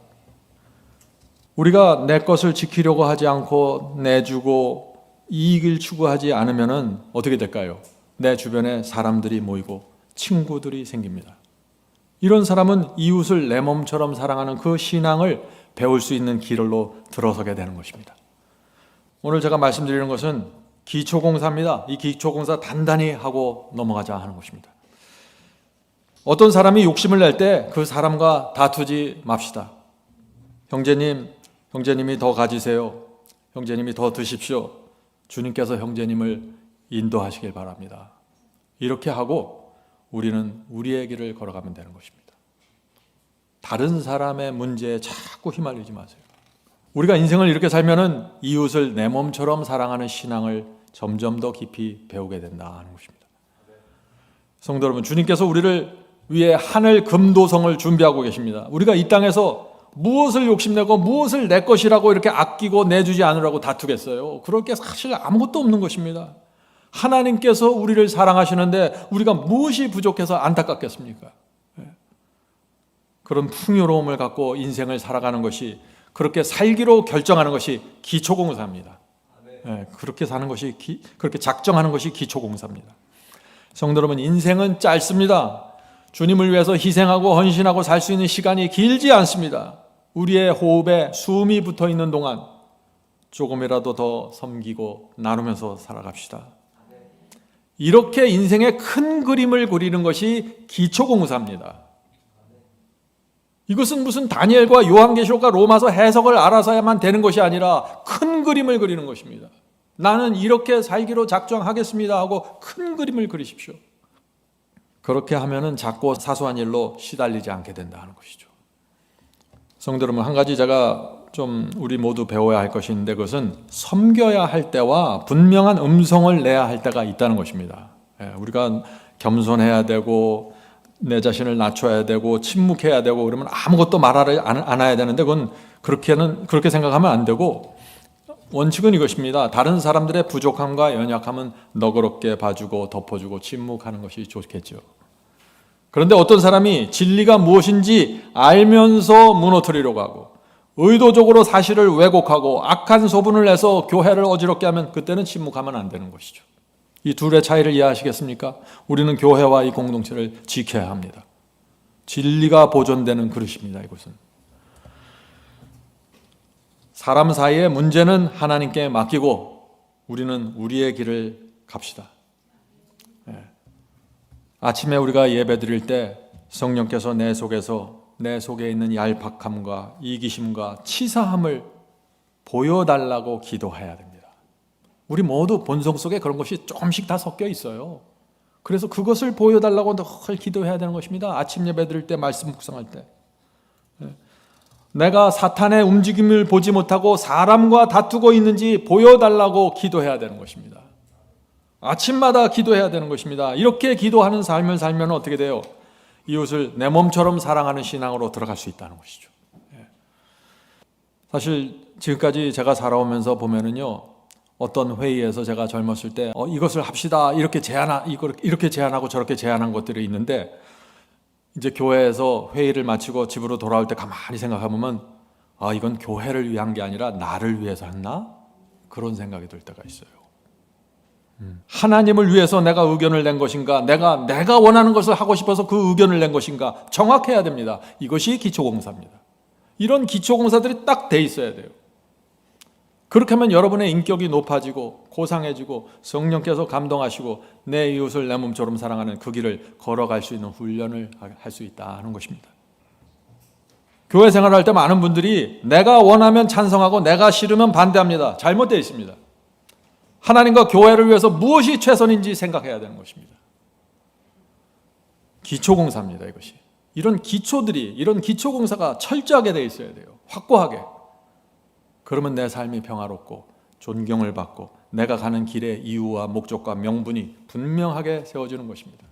A: 우리가 내 것을 지키려고 하지 않고 내주고 이익을 추구하지 않으면 어떻게 될까요? 내 주변에 사람들이 모이고 친구들이 생깁니다. 이런 사람은 이웃을 내 몸처럼 사랑하는 그 신앙을 배울 수 있는 길로 들어서게 되는 것입니다. 오늘 제가 말씀드리는 것은 기초공사입니다. 이 기초공사 단단히 하고 넘어가자 하는 것입니다. 어떤 사람이 욕심을 낼 때 그 사람과 다투지 맙시다. 형제님이 더 가지세요. 형제님이 더 드십시오. 주님께서 형제님을 인도하시길 바랍니다. 이렇게 하고 우리는 우리의 길을 걸어가면 되는 것입니다. 다른 사람의 문제에 자꾸 휘말리지 마세요. 우리가 인생을 이렇게 살면은 이웃을 내 몸처럼 사랑하는 신앙을 점점 더 깊이 배우게 된다 하는 것입니다. 성도 여러분, 주님께서 우리를 위해 하늘 금도성을 준비하고 계십니다. 우리가 이 땅에서 무엇을 욕심내고 무엇을 내 것이라고 이렇게 아끼고 내주지 않으라고 다투겠어요? 그럴 게 사실 아무것도 없는 것입니다. 하나님께서 우리를 사랑하시는데 우리가 무엇이 부족해서 안타깝겠습니까? 그런 풍요로움을 갖고 인생을 살아가는 것이, 그렇게 살기로 결정하는 것이 기초공사입니다. 그렇게 사는 것이, 그렇게 작정하는 것이 기초공사입니다. 성도 여러분, 인생은 짧습니다. 주님을 위해서 희생하고 헌신하고 살 수 있는 시간이 길지 않습니다. 우리의 호흡에 숨이 붙어 있는 동안 조금이라도 더 섬기고 나누면서 살아갑시다. 이렇게 인생의 큰 그림을 그리는 것이 기초공사입니다. 이것은 무슨 다니엘과 요한계시록과 로마서 해석을 알아서야만 되는 것이 아니라 큰 그림을 그리는 것입니다. 나는 이렇게 살기로 작정하겠습니다 하고 큰 그림을 그리십시오. 그렇게 하면은 작고 사소한 일로 시달리지 않게 된다 하는 것이죠. 성도 여러분, 한 가지 제가 좀 우리 모두 배워야 할 것이 있는데, 그것은 섬겨야 할 때와 분명한 음성을 내야 할 때가 있다는 것입니다. 우리가 겸손해야 되고 내 자신을 낮춰야 되고 침묵해야 되고 그러면 아무것도 말하지 않아야 되는데, 그건 그렇게 생각하면 안 되고, 원칙은 이것입니다. 다른 사람들의 부족함과 연약함은 너그럽게 봐주고 덮어주고 침묵하는 것이 좋겠죠. 그런데 어떤 사람이 진리가 무엇인지 알면서 무너뜨리려고 하고 의도적으로 사실을 왜곡하고 악한 소문을 내서 교회를 어지럽게 하면, 그때는 침묵하면 안 되는 것이죠. 이 둘의 차이를 이해하시겠습니까? 우리는 교회와 이 공동체를 지켜야 합니다. 진리가 보존되는 그릇입니다. 이것은 사람 사이의 문제는 하나님께 맡기고 우리는 우리의 길을 갑시다. 아침에 우리가 예배 드릴 때 성령께서 내 속에 있는 얄팍함과 이기심과 치사함을 보여달라고 기도해야 됩니다. 우리 모두 본성 속에 그런 것이 조금씩 다 섞여 있어요. 그래서 그것을 보여달라고 늘 기도해야 되는 것입니다. 아침 예배 드릴 때, 말씀 묵상할 때. 내가 사탄의 움직임을 보지 못하고 사람과 다투고 있는지 보여달라고 기도해야 되는 것입니다. 아침마다 기도해야 되는 것입니다. 이렇게 기도하는 삶을 살면 어떻게 돼요? 이웃을 내 몸처럼 사랑하는 신앙으로 들어갈 수 있다는 것이죠. 사실 지금까지 제가 살아오면서 보면은요, 어떤 회의에서 제가 젊었을 때 이것을 합시다 이렇게 제안하고 저렇게 제안한 것들이 있는데, 이제 교회에서 회의를 마치고 집으로 돌아올 때 가만히 생각해보면 이건 교회를 위한 게 아니라 나를 위해서 했나? 그런 생각이 들 때가 있어요. 하나님을 위해서 내가 의견을 낸 것인가, 내가 원하는 것을 하고 싶어서 그 의견을 낸 것인가, 정확해야 됩니다. 이것이 기초공사입니다. 이런 기초공사들이 딱 돼 있어야 돼요. 그렇게 하면 여러분의 인격이 높아지고 고상해지고 성령께서 감동하시고 내 이웃을 내 몸처럼 사랑하는 그 길을 걸어갈 수 있는 훈련을 할 수 있다는 것입니다. 교회 생활할 때 많은 분들이 내가 원하면 찬성하고 내가 싫으면 반대합니다. 잘못되어 있습니다. 하나님과 교회를 위해서 무엇이 최선인지 생각해야 되는 것입니다. 기초공사입니다, 이것이. 이런 기초공사가 철저하게 되어 있어야 돼요. 확고하게. 그러면 내 삶이 평화롭고 존경을 받고 내가 가는 길의 이유와 목적과 명분이 분명하게 세워지는 것입니다.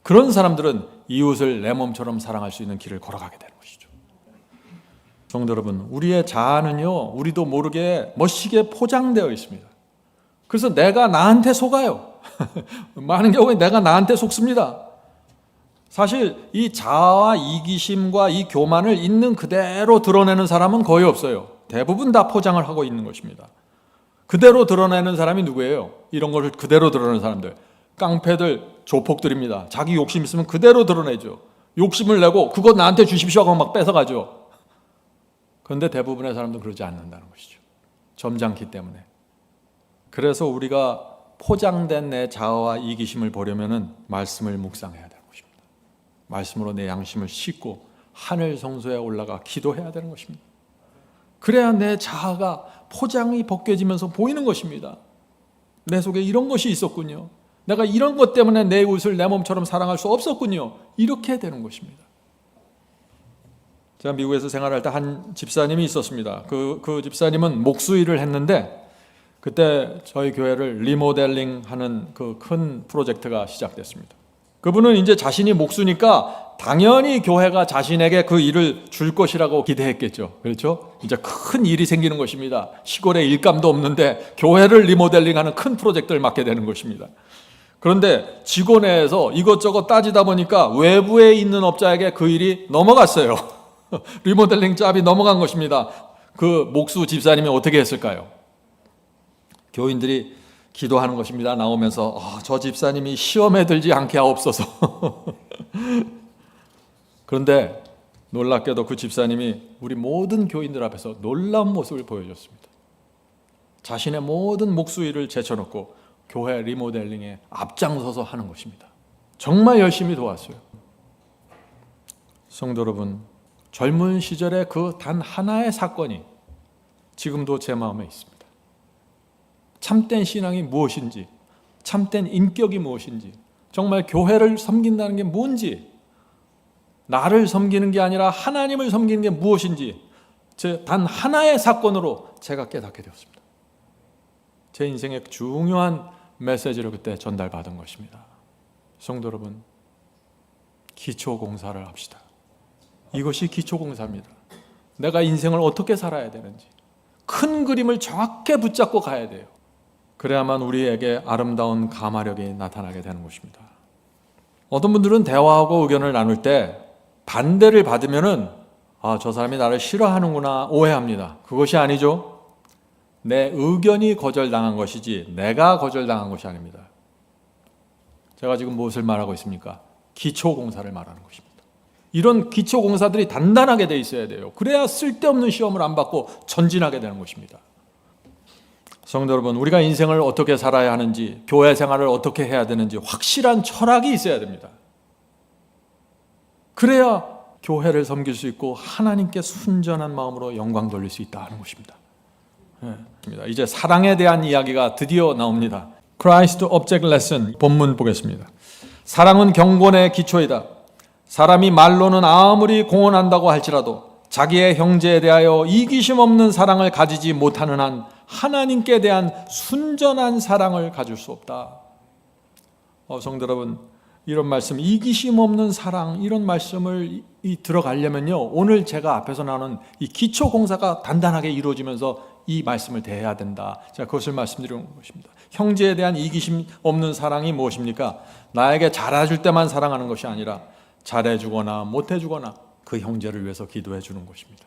A: 그런 사람들은 이웃을 내 몸처럼 사랑할 수 있는 길을 걸어가게 되는 것이죠. 성도 여러분, 우리의 자아는요, 우리도 모르게 멋지게 포장되어 있습니다. 그래서 내가 나한테 속아요. 많은 경우에 내가 나한테 속습니다. 사실 이 자아와 이기심과 이 교만을 있는 그대로 드러내는 사람은 거의 없어요. 대부분 다 포장을 하고 있는 것입니다. 그대로 드러내는 사람이 누구예요? 이런 것을 그대로 드러내는 사람들, 깡패들, 조폭들입니다. 자기 욕심 있으면 그대로 드러내죠. 욕심을 내고 그거 나한테 주십시오 하고 막 뺏어가죠. 그런데 대부분의 사람들은 그러지 않는다는 것이죠. 점잖기 때문에. 그래서 우리가 포장된 내 자아와 이기심을 보려면 말씀을 묵상해야 되는 것입니다. 말씀으로 내 양심을 씻고 하늘 성소에 올라가 기도해야 되는 것입니다. 그래야 내 자아가 포장이 벗겨지면서 보이는 것입니다. 내 속에 이런 것이 있었군요. 내가 이런 것 때문에 내 이웃을 내 몸처럼 사랑할 수 없었군요. 이렇게 되는 것입니다. 제가 미국에서 생활할 때 한 집사님이 있었습니다. 그 집사님은 목수일을 했는데 그때 저희 교회를 리모델링 하는 그 큰 프로젝트가 시작됐습니다. 그분은 이제 자신이 목수니까 당연히 교회가 자신에게 그 일을 줄 것이라고 기대했겠죠. 그렇죠? 이제 큰 일이 생기는 것입니다. 시골에 일감도 없는데 교회를 리모델링하는 큰 프로젝트를 맡게 되는 것입니다. 그런데 직원 내에서 이것저것 따지다 보니까 외부에 있는 업자에게 그 일이 넘어갔어요. 리모델링 잡이 넘어간 것입니다. 그 목수 집사님이 어떻게 했을까요? 교인들이 기도하는 것입니다. 나오면서 저 집사님이 시험에 들지 않게 하옵소서. 그런데 놀랍게도 그 집사님이 우리 모든 교인들 앞에서 놀라운 모습을 보여줬습니다. 자신의 모든 목수일을 제쳐놓고 교회 리모델링에 앞장서서 하는 것입니다. 정말 열심히 도왔어요. 성도 여러분, 젊은 시절의 그 단 하나의 사건이 지금도 제 마음에 있습니다. 참된 신앙이 무엇인지, 참된 인격이 무엇인지, 정말 교회를 섬긴다는 게 뭔지, 나를 섬기는 게 아니라 하나님을 섬기는 게 무엇인지 단 하나의 사건으로 제가 깨닫게 되었습니다. 제 인생의 중요한 메시지를 그때 전달받은 것입니다. 성도 여러분, 기초공사를 합시다. 이것이 기초공사입니다. 내가 인생을 어떻게 살아야 되는지 큰 그림을 정확히 붙잡고 가야 돼요. 그래야만 우리에게 아름다운 감화력이 나타나게 되는 것입니다. 어떤 분들은 대화하고 의견을 나눌 때 반대를 받으면은 저 사람이 나를 싫어하는구나 오해합니다. 그것이 아니죠. 내 의견이 거절당한 것이지 내가 거절당한 것이 아닙니다. 제가 지금 무엇을 말하고 있습니까? 기초공사를 말하는 것입니다. 이런 기초공사들이 단단하게 돼 있어야 돼요. 그래야 쓸데없는 시험을 안 받고 전진하게 되는 것입니다. 성도 여러분, 우리가 인생을 어떻게 살아야 하는지, 교회 생활을 어떻게 해야 되는지 확실한 철학이 있어야 됩니다. 그래야 교회를 섬길 수 있고 하나님께 순전한 마음으로 영광 돌릴 수 있다는 것입니다. 이제 사랑에 대한 이야기가 드디어 나옵니다. Christ Object Lesson 본문 보겠습니다. 사랑은 경건의 기초이다. 사람이 말로는 아무리 공언한다고 할지라도 자기의 형제에 대하여 이기심 없는 사랑을 가지지 못하는 한 하나님께 대한 순전한 사랑을 가질 수 없다. 성도 여러분, 이런 말씀, 이기심 없는 사랑, 이런 말씀을 들어가려면요, 오늘 제가 앞에서 나눈 이 기초 공사가 단단하게 이루어지면서 이 말씀을 대해야 된다. 제가 그것을 말씀드리는 것입니다. 형제에 대한 이기심 없는 사랑이 무엇입니까? 나에게 잘해줄 때만 사랑하는 것이 아니라 잘해주거나 못해주거나 그 형제를 위해서 기도해 주는 것입니다.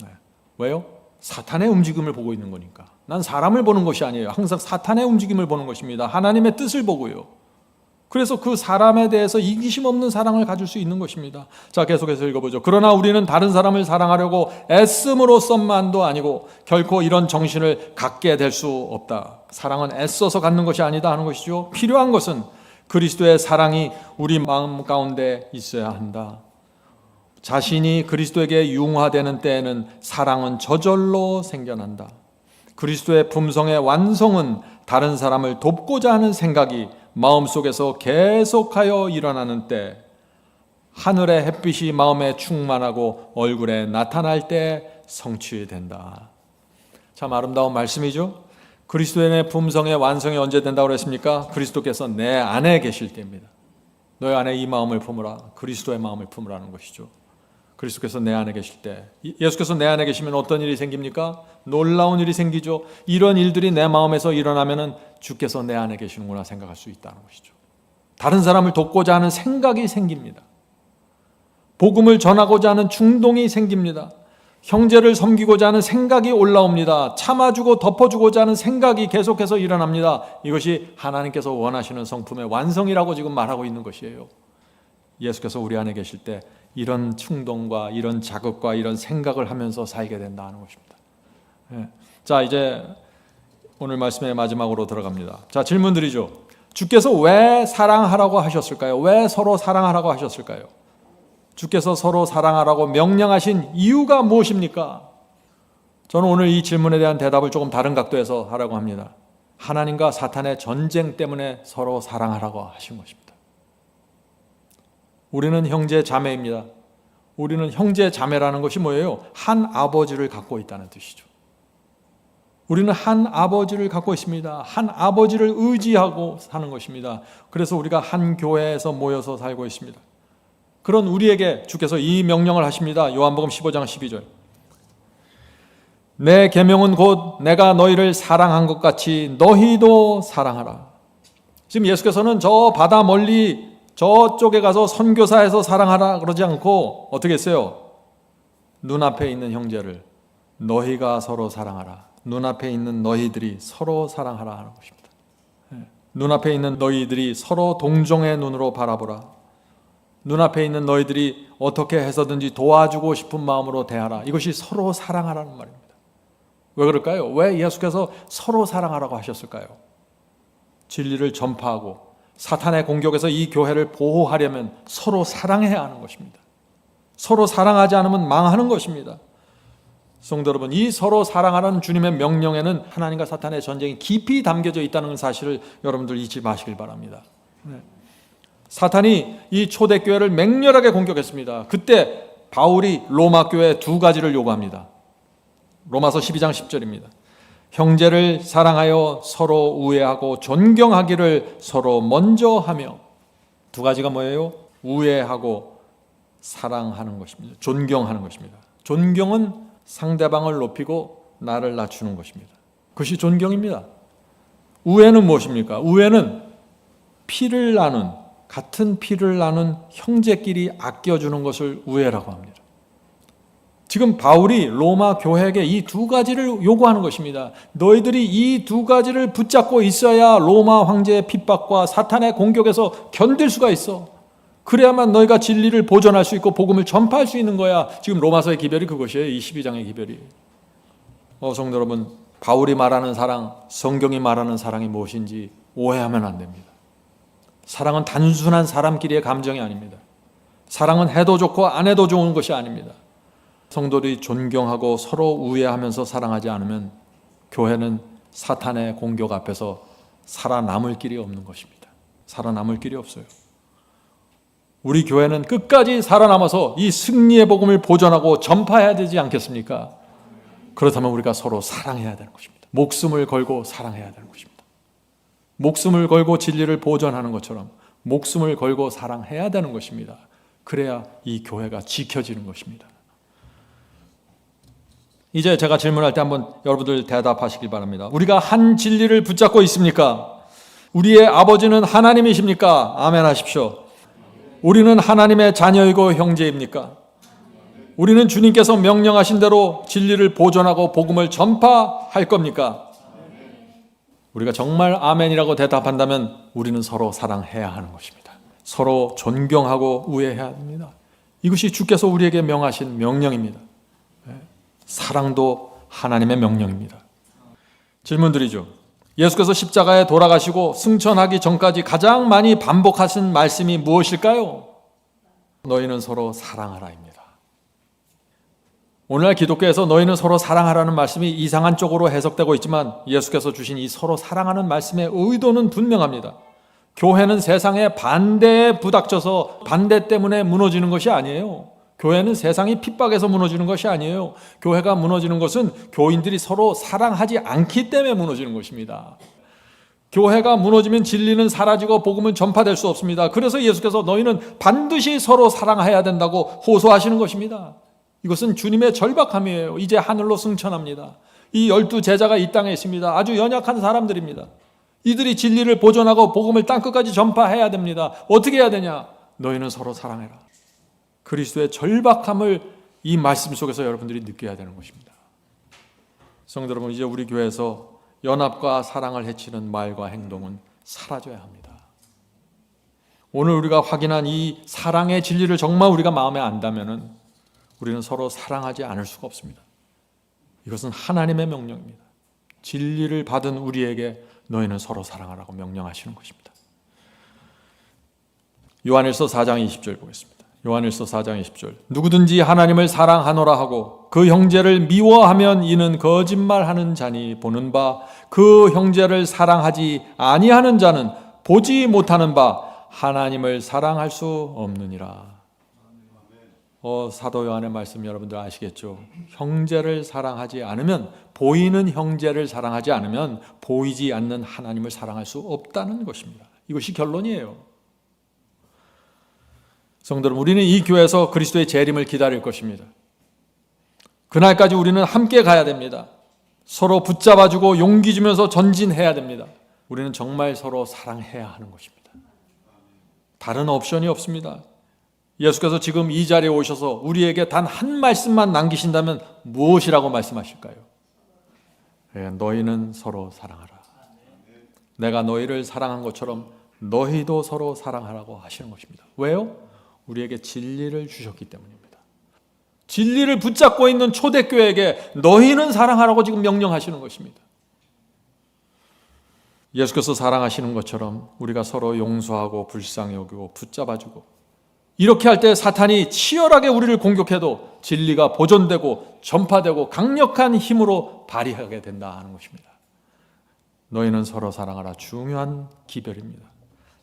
A: 네. 왜요? 사탄의 움직임을 보고 있는 거니까. 난 사람을 보는 것이 아니에요. 항상 사탄의 움직임을 보는 것입니다. 하나님의 뜻을 보고요. 그래서 그 사람에 대해서 이기심 없는 사랑을 가질 수 있는 것입니다. 자, 계속해서 읽어보죠. 그러나 우리는 다른 사람을 사랑하려고 애씀으로써만도 아니고 결코 이런 정신을 갖게 될 수 없다. 사랑은 애써서 갖는 것이 아니다 하는 것이죠. 필요한 것은 그리스도의 사랑이 우리 마음 가운데 있어야 한다. 자신이 그리스도에게 융화되는 때에는 사랑은 저절로 생겨난다. 그리스도의 품성의 완성은 다른 사람을 돕고자 하는 생각이 마음속에서 계속하여 일어나는 때, 하늘의 햇빛이 마음에 충만하고 얼굴에 나타날 때 성취된다. 참 아름다운 말씀이죠. 그리스도의 품성의 완성이 언제 된다고 그랬습니까? 그리스도께서 내 안에 계실 때입니다. 너희 안에 이 마음을 품으라. 그리스도의 마음을 품으라는 것이죠. 그리스도께서 내 안에 계실 때, 예수께서 내 안에 계시면 어떤 일이 생깁니까? 놀라운 일이 생기죠. 이런 일들이 내 마음에서 일어나면은 주께서 내 안에 계시는구나 생각할 수 있다는 것이죠. 다른 사람을 돕고자 하는 생각이 생깁니다. 복음을 전하고자 하는 충동이 생깁니다. 형제를 섬기고자 하는 생각이 올라옵니다. 참아주고 덮어주고자 하는 생각이 계속해서 일어납니다. 이것이 하나님께서 원하시는 성품의 완성이라고 지금 말하고 있는 것이에요. 예수께서 우리 안에 계실 때 이런 충동과 이런 자극과 이런 생각을 하면서 살게 된다는 것입니다. 자, 이제 오늘 말씀의 마지막으로 들어갑니다. 자, 질문 드리죠. 주께서 왜 사랑하라고 하셨을까요? 왜 서로 사랑하라고 하셨을까요? 주께서 서로 사랑하라고 명령하신 이유가 무엇입니까? 저는 오늘 이 질문에 대한 대답을 조금 다른 각도에서 하라고 합니다. 하나님과 사탄의 전쟁 때문에 서로 사랑하라고 하신 것입니다. 우리는 형제 자매입니다. 우리는 형제 자매라는 것이 뭐예요? 한 아버지를 갖고 있다는 뜻이죠. 우리는 한 아버지를 갖고 있습니다. 한 아버지를 의지하고 사는 것입니다. 그래서 우리가 한 교회에서 모여서 살고 있습니다. 그런 우리에게 주께서 이 명령을 하십니다. 요한복음 15장 12절. 내 계명은 곧 내가 너희를 사랑한 것 같이 너희도 사랑하라. 지금 예수께서는 저 바다 멀리 저쪽에 가서 선교사에서 사랑하라 그러지 않고 어떻게 했어요? 눈앞에 있는 형제를 너희가 서로 사랑하라. 눈앞에 있는 너희들이 서로 사랑하라 하는 것입니다. 눈앞에 있는 너희들이 서로 동정의 눈으로 바라보라. 눈앞에 있는 너희들이 어떻게 해서든지 도와주고 싶은 마음으로 대하라. 이것이 서로 사랑하라는 말입니다. 왜 그럴까요? 왜 예수께서 서로 사랑하라고 하셨을까요? 진리를 전파하고 사탄의 공격에서 이 교회를 보호하려면 서로 사랑해야 하는 것입니다. 서로 사랑하지 않으면 망하는 것입니다. 성도 여러분, 이 서로 사랑하라는 주님의 명령에는 하나님과 사탄의 전쟁이 깊이 담겨져 있다는 사실을 여러분들 잊지 마시길 바랍니다. 사탄이 이 초대교회를 맹렬하게 공격했습니다. 그때 바울이 로마 교회에 두 가지를 요구합니다. 로마서 12장 10절입니다. 형제를 사랑하여 서로 우애하고 존경하기를 서로 먼저 하며. 두 가지가 뭐예요? 우애하고 사랑하는 것입니다. 존경하는 것입니다. 존경은 상대방을 높이고 나를 낮추는 것입니다. 그것이 존경입니다. 우애는 무엇입니까? 우애는 피를 나눈, 같은 피를 나눈 형제끼리 아껴주는 것을 우애라고 합니다. 지금 바울이 로마 교회에게 이 두 가지를 요구하는 것입니다. 너희들이 이 두 가지를 붙잡고 있어야 로마 황제의 핍박과 사탄의 공격에서 견딜 수가 있어. 그래야만 너희가 진리를 보존할 수 있고 복음을 전파할 수 있는 거야. 지금 로마서의 기별이 그것이에요. 이 12장의 기별이. 성도 여러분, 바울이 말하는 사랑, 성경이 말하는 사랑이 무엇인지 오해하면 안 됩니다. 사랑은 단순한 사람끼리의 감정이 아닙니다. 사랑은 해도 좋고 안 해도 좋은 것이 아닙니다. 성도들이 존경하고 서로 우애하면서 사랑하지 않으면 교회는 사탄의 공격 앞에서 살아남을 길이 없는 것입니다. 살아남을 길이 없어요. 우리 교회는 끝까지 살아남아서 이 승리의 복음을 보존하고 전파해야 되지 않겠습니까? 그렇다면 우리가 서로 사랑해야 되는 것입니다. 목숨을 걸고 사랑해야 되는 것입니다. 목숨을 걸고 진리를 보존하는 것처럼 목숨을 걸고 사랑해야 되는 것입니다. 그래야 이 교회가 지켜지는 것입니다. 이제 제가 질문할 때 한번 여러분들 대답하시길 바랍니다. 우리가 한 진리를 붙잡고 있습니까? 우리의 아버지는 하나님이십니까? 아멘 하십시오. 우리는 하나님의 자녀이고 형제입니까? 우리는 주님께서 명령하신 대로 진리를 보존하고 복음을 전파할 겁니까? 우리가 정말 아멘이라고 대답한다면 우리는 서로 사랑해야 하는 것입니다. 서로 존경하고 우애해야 합니다. 이것이 주께서 우리에게 명하신 명령입니다. 사랑도 하나님의 명령입니다. 질문 드리죠. 예수께서 십자가에 돌아가시고 승천하기 전까지 가장 많이 반복하신 말씀이 무엇일까요? 너희는 서로 사랑하라입니다. 오늘날 기독교에서 너희는 서로 사랑하라는 말씀이 이상한 쪽으로 해석되고 있지만 예수께서 주신 이 서로 사랑하는 말씀의 의도는 분명합니다. 교회는 세상의 반대에 부닥쳐서 반대 때문에 무너지는 것이 아니에요. 교회는 세상이 핍박해서 무너지는 것이 아니에요. 교회가 무너지는 것은 교인들이 서로 사랑하지 않기 때문에 무너지는 것입니다. 교회가 무너지면 진리는 사라지고 복음은 전파될 수 없습니다. 그래서 예수께서 너희는 반드시 서로 사랑해야 된다고 호소하시는 것입니다. 이것은 주님의 절박함이에요. 이제 하늘로 승천합니다. 이 12제자가 이 땅에 있습니다. 아주 연약한 사람들입니다. 이들이 진리를 보존하고 복음을 땅끝까지 전파해야 됩니다. 어떻게 해야 되냐? 너희는 서로 사랑해라. 그리스도의 절박함을 이 말씀 속에서 여러분들이 느껴야 되는 것입니다. 성도 여러분, 이제 우리 교회에서 연합과 사랑을 해치는 말과 행동은 사라져야 합니다. 오늘 우리가 확인한 이 사랑의 진리를 정말 우리가 마음에 안다면은 우리는 서로 사랑하지 않을 수가 없습니다. 이것은 하나님의 명령입니다. 진리를 받은 우리에게 너희는 서로 사랑하라고 명령하시는 것입니다. 요한일서 4장 20절 보겠습니다. 요한일서 4장 20절. 누구든지 하나님을 사랑하노라 하고 그 형제를 미워하면 이는 거짓말하는 자니 보는 바 그 형제를 사랑하지 아니하는 자는 보지 못하는 바 하나님을 사랑할 수 없느니라. 사도 요한의 말씀 여러분들 아시겠죠? 형제를 사랑하지 않으면, 보이는 형제를 사랑하지 않으면 보이지 않는 하나님을 사랑할 수 없다는 것입니다. 이것이 결론이에요. 성도들, 우리는 이 교회에서 그리스도의 재림을 기다릴 것입니다. 그날까지 우리는 함께 가야 됩니다. 서로 붙잡아주고 용기 주면서 전진해야 됩니다. 우리는 정말 서로 사랑해야 하는 것입니다. 다른 옵션이 없습니다. 예수께서 지금 이 자리에 오셔서 우리에게 단 한 말씀만 남기신다면 무엇이라고 말씀하실까요? 너희는 서로 사랑하라. 내가 너희를 사랑한 것처럼 너희도 서로 사랑하라고 하시는 것입니다. 왜요? 우리에게 진리를 주셨기 때문입니다. 진리를 붙잡고 있는 초대교회에게 너희는 사랑하라고 지금 명령하시는 것입니다. 예수께서 사랑하시는 것처럼 우리가 서로 용서하고 불쌍히 여기고 붙잡아주고, 이렇게 할 때 사탄이 치열하게 우리를 공격해도 진리가 보존되고 전파되고 강력한 힘으로 발휘하게 된다 하는 것입니다. 너희는 서로 사랑하라. 중요한 기별입니다.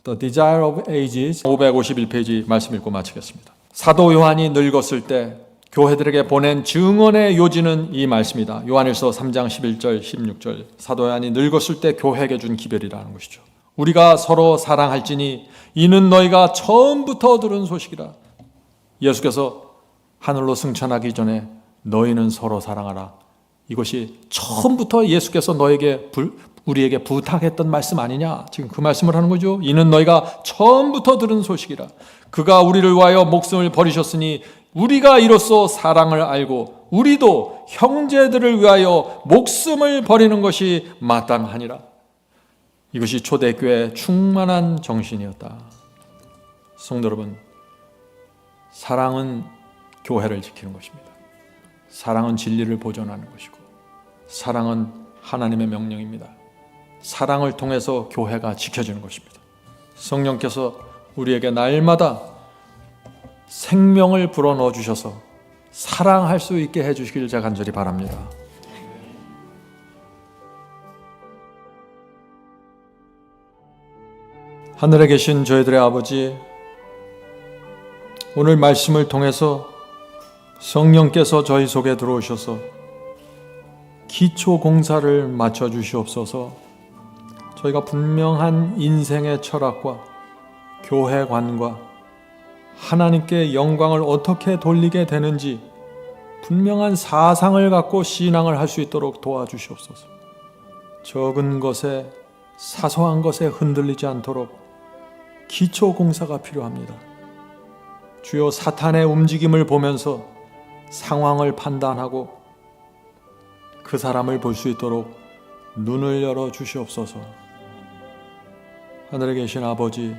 A: The Desire of Ages 551페이지 말씀 읽고 마치겠습니다. 사도 요한이 늙었을 때 교회들에게 보낸 증언의 요지는 이 말씀이다. 요한일서 3장 11절 16절. 사도 요한이 늙었을 때 교회에게 준 기별이라는 것이죠. 우리가 서로 사랑할지니 이는 너희가 처음부터 들은 소식이라. 예수께서 하늘로 승천하기 전에 너희는 서로 사랑하라. 이것이 처음부터 예수께서 우리에게 부탁했던 말씀 아니냐? 지금 그 말씀을 하는 거죠. 이는 너희가 처음부터 들은 소식이라. 그가 우리를 위하여 목숨을 버리셨으니 우리가 이로써 사랑을 알고 우리도 형제들을 위하여 목숨을 버리는 것이 마땅하니라. 이것이 초대교회의 충만한 정신이었다. 성도 여러분, 사랑은 교회를 지키는 것입니다. 사랑은 진리를 보존하는 것이고, 사랑은 하나님의 명령입니다. 사랑을 통해서 교회가 지켜지는 것입니다. 성령께서 우리에게 날마다 생명을 불어넣어 주셔서 사랑할 수 있게 해주시길 제가 간절히 바랍니다. 하늘에 계신 저희들의 아버지, 오늘 말씀을 통해서 성령께서 저희 속에 들어오셔서 기초 공사를 맞춰 주시옵소서. 저희가 분명한 인생의 철학과 교회관과 하나님께 영광을 어떻게 돌리게 되는지 분명한 사상을 갖고 신앙을 할 수 있도록 도와주시옵소서. 적은 것에 사소한 것에 흔들리지 않도록 기초 공사가 필요합니다. 주요 사탄의 움직임을 보면서 상황을 판단하고 그 사람을 볼 수 있도록 눈을 열어 주시옵소서. 하늘에 계신 아버지,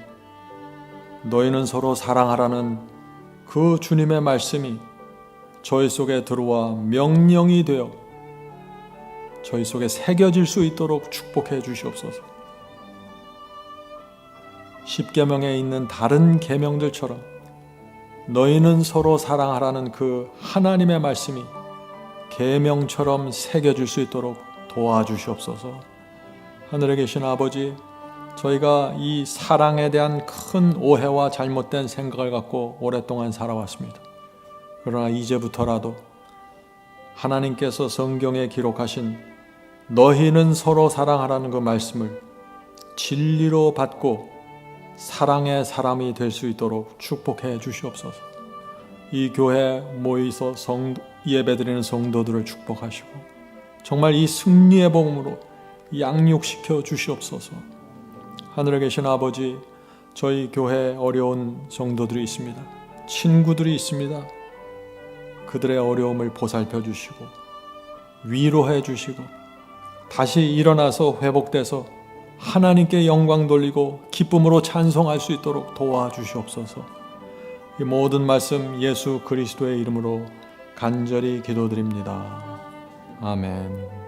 A: 너희는 서로 사랑하라는 그 주님의 말씀이 저희 속에 들어와 명령이 되어 저희 속에 새겨질 수 있도록 축복해 주시옵소서. 십계명에 있는 다른 계명들처럼 너희는 서로 사랑하라는 그 하나님의 말씀이 계명처럼 새겨질 수 있도록 도와주시옵소서. 하늘에 계신 아버지, 저희가 이 사랑에 대한 큰 오해와 잘못된 생각을 갖고 오랫동안 살아왔습니다. 그러나 이제부터라도 하나님께서 성경에 기록하신 너희는 서로 사랑하라는 그 말씀을 진리로 받고 사랑의 사람이 될 수 있도록 축복해 주시옵소서. 이 교회에 모이서 예배드리는 성도들을 축복하시고 정말 이 승리의 복음으로 양육시켜 주시옵소서. 하늘에 계신 아버지, 저희 교회에 어려운 성도들이 있습니다. 친구들이 있습니다. 그들의 어려움을 보살펴 주시고 위로해 주시고 다시 일어나서 회복돼서 하나님께 영광 돌리고 기쁨으로 찬송할 수 있도록 도와주시옵소서. 이 모든 말씀 예수 그리스도의 이름으로 간절히 기도드립니다. 아멘.